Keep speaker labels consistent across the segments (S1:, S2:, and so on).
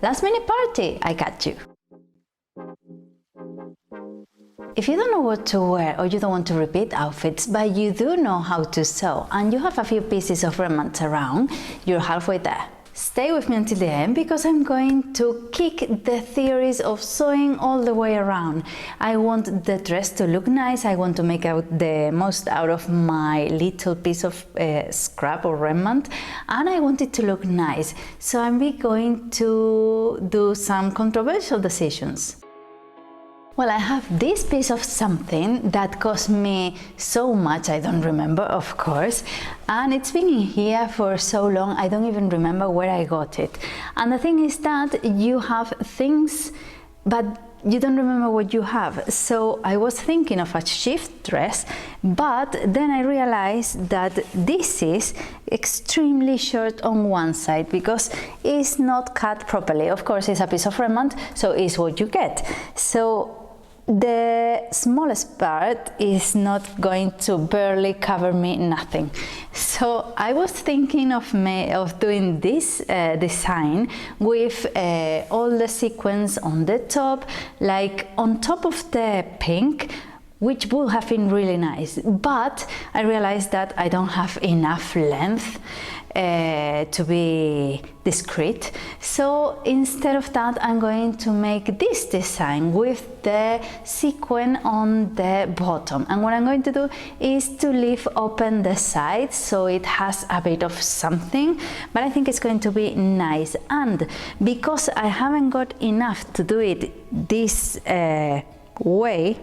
S1: last minute party, I got you. If you don't know what to wear or you don't want to repeat outfits, but you do know how to sew and you have a few pieces of remnants around, you're halfway there. Stay with me until the end because I'm going to kick the theories of sewing all the way around. I want the dress to look nice, I want to make out the most out of my little piece of scrap or remnant, and I want it to look nice. So I'm going to do some controversial decisions. Well, I have this piece of something that cost me so much, I don't remember, of course, and it's been in here for so long, I don't even remember where I got it. And the thing is that you have things, but you don't remember what you have. So I was thinking of a shift dress, but then I realized that this is extremely short on one side because it's not cut properly. Of course, it's a piece of remnant, so it's what you get. So the smallest part is not going to barely cover me nothing. So I was thinking of doing this design with all the sequins on the top, like on top of the pink, which would have been really nice, but I realized that I don't have enough length to be discreet. So instead of that, I'm going to make this design with the sequin on the bottom, and what I'm going to do is to leave open the sides so it has a bit of something, but I think it's going to be nice. And because I haven't got enough to do it this way,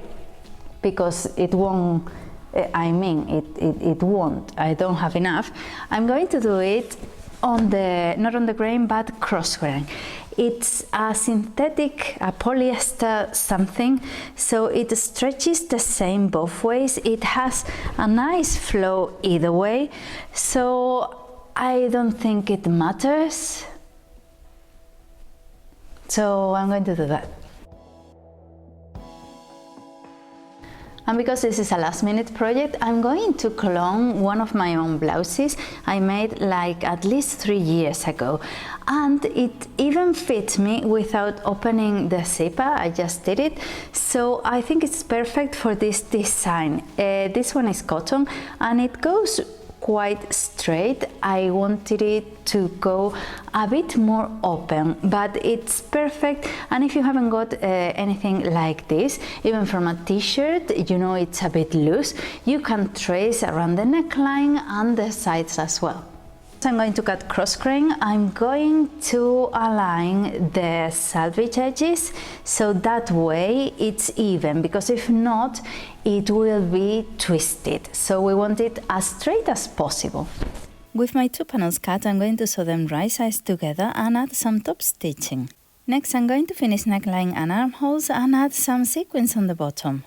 S1: because it won't, it won't, I don't have enough, I'm going to do it on the, not on the grain, but cross grain. It's a synthetic, a polyester something, so it stretches the same both ways. It has a nice flow either way, so I don't think it matters. So I'm going to do that. And because this is a last minute project, I'm going to clone one of my own blouses I made like at least 3 years ago. And it even fits me without opening the zipper, I just did it. So I think it's perfect for this design. This one is cotton and it goes quite straight. I wanted it to go a bit more open, but it's perfect. And if you haven't got anything like this, even from a t-shirt, you know it's a bit loose, you can trace around the neckline and the sides as well. So I'm going to cut cross grain. I'm going to align the selvage edges so that way it's even, because if not it will be twisted. So we want it as straight as possible. With my 2 panels cut, I'm going to sew them right sides together and add some top stitching. Next I'm going to finish neckline and armholes and add some sequins on the bottom.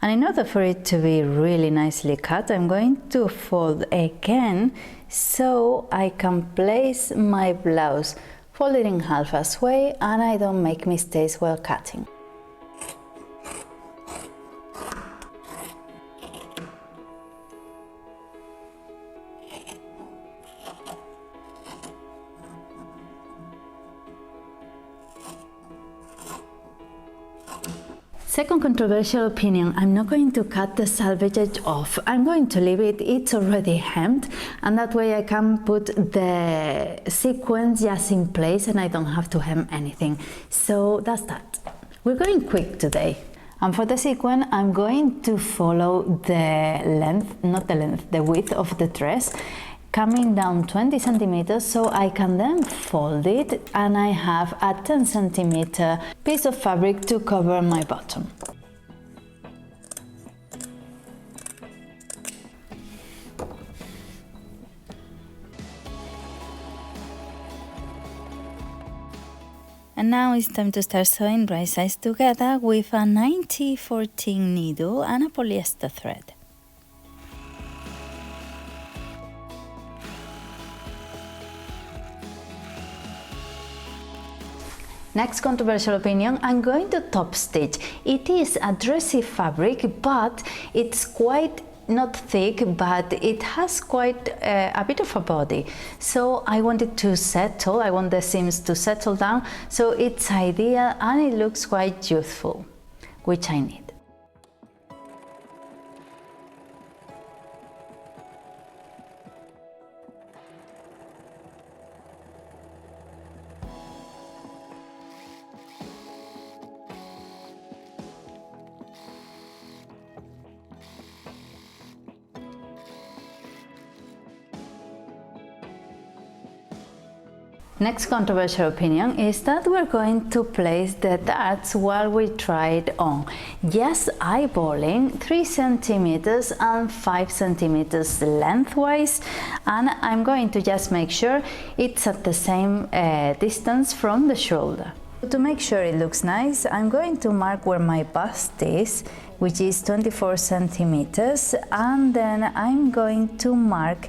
S1: And in order for it to be really nicely cut, I'm going to fold again so I can place my blouse folded in half as way and I don't make mistakes while cutting. Second controversial opinion, I'm not going to cut the selvage edge off. I'm going to leave it, it's already hemmed, and that way I can put the sequins just in place and I don't have to hem anything. So that's that. We're going quick today. And for the sequin, I'm going to follow the length, not the length, the width of the dress, coming down 20 centimeters, so I can then fold it and I have a 10 centimeter piece of fabric to cover my bottom. And now it's time to start sewing right sides together with a 90-14 needle and a polyester thread. Next controversial opinion, I'm going to top stitch. It is a dressy fabric, but it's quite not thick, but it has quite a bit of a body. So I want it to settle, I want the seams to settle down, so it's ideal and it looks quite youthful, which I need. Next controversial opinion is that we're going to place the darts while we try it on. Just eyeballing 3 centimeters and 5 centimeters lengthwise, and I'm going to just make sure it's at the same distance from the shoulder. To make sure it looks nice, I'm going to mark where my bust is, which is 24 centimeters, and then I'm going to mark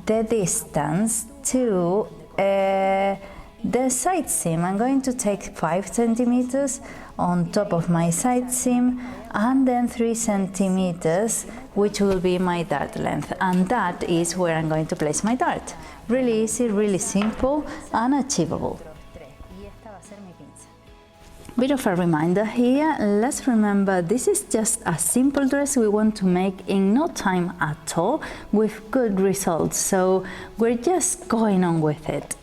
S1: the distance to the side seam. I'm going to take 5 centimeters on top of my side seam and then 3 centimeters, which will be my dart length, and that is where I'm going to place my dart. Really easy, really simple and achievable. Bit of a reminder here, let's remember this is just a simple dress we want to make in no time at all with good results, so we're just going on with it.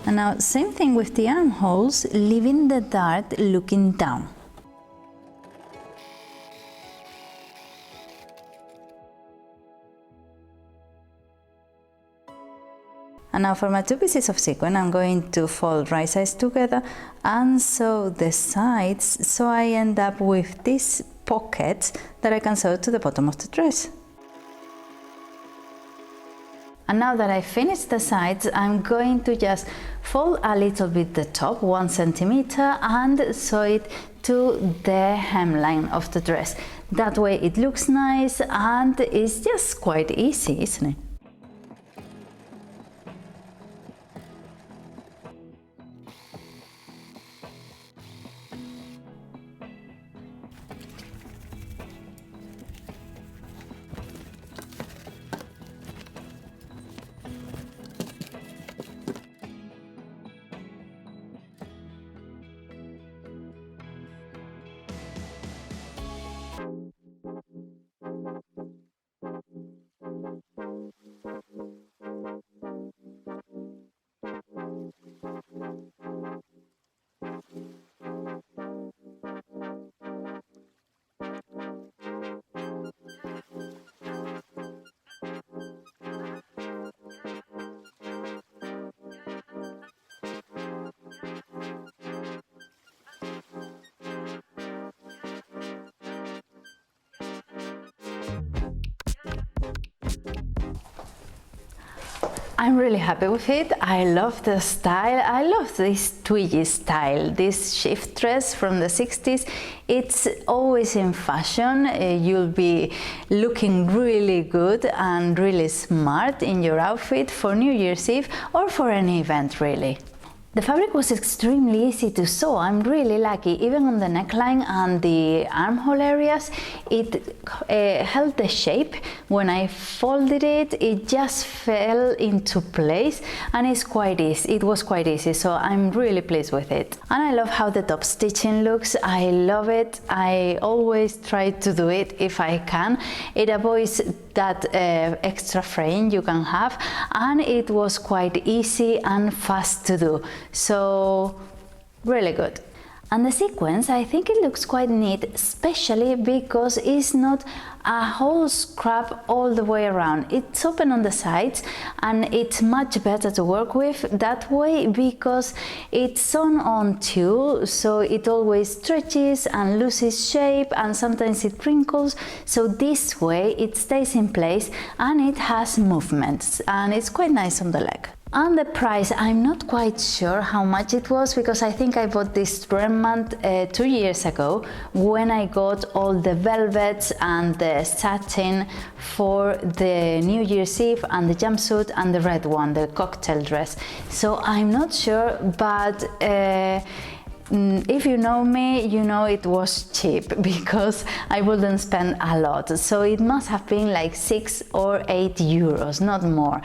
S1: And now same thing with the armholes, leaving the dart looking down. And now for my 2 pieces of sequin, I'm going to fold right sides together and sew the sides, so I end up with these pockets that I can sew to the bottom of the dress. And now that I finished the sides, I'm going to just fold a little bit the top, 1 centimeter, and sew it to the hemline of the dress. That way it looks nice and it's just quite easy, isn't it? I'm really happy with it. I love the style. I love this twiggy style, this shift dress from the 60s. It's always in fashion. You'll be looking really good and really smart in your outfit for New Year's Eve or for any event really. The fabric was extremely easy to sew. I'm really lucky. Even on the neckline and the armhole areas, it held the shape. When I folded it, it just fell into place, and it's quite easy. It was quite easy, so I'm really pleased with it. And I love how the top stitching looks. I love it. I always try to do it if I can. It avoids that extra fraying you can have, and it was quite easy and fast to do. So really good. And the sequins, I think it looks quite neat, especially because it's not a whole scrap all the way around. It's open on the sides and it's much better to work with that way because it's sewn on tulle, so it always stretches and loses shape and sometimes it wrinkles. So this way it stays in place and it has movements and it's quite nice on the leg. And the price, I'm not quite sure how much it was, because I think I bought this remnant 2 years ago when I got all the velvets and the satin for the New Year's Eve, and the jumpsuit and the red one, the cocktail dress. So I'm not sure, but if you know me, you know it was cheap, because I wouldn't spend a lot. So it must have been like 6 or 8 euros, not more.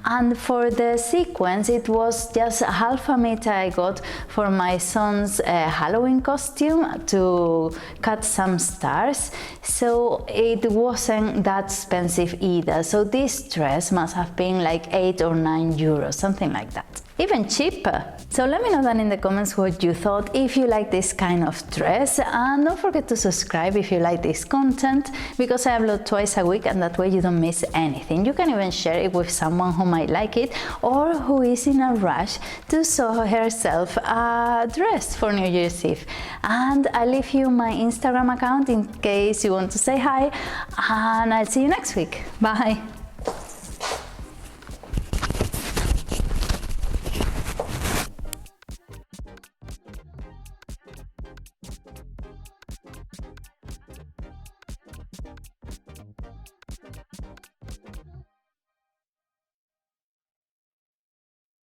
S1: And for the sequins, it was just half a meter I got for my son's Halloween costume to cut some stars. So it wasn't that expensive either. So this dress must have been like 8 or 9 euros, something like that. Even cheaper. So let me know down in the comments what you thought, if you like this kind of dress, and don't forget to subscribe if you like this content, because I upload twice a week, and that way you don't miss anything. You can even share it with someone who might like it, or who is in a rush to sew herself a dress for New Year's Eve. And I leave you my Instagram account in case you want to say hi, and I'll see you next week. Bye!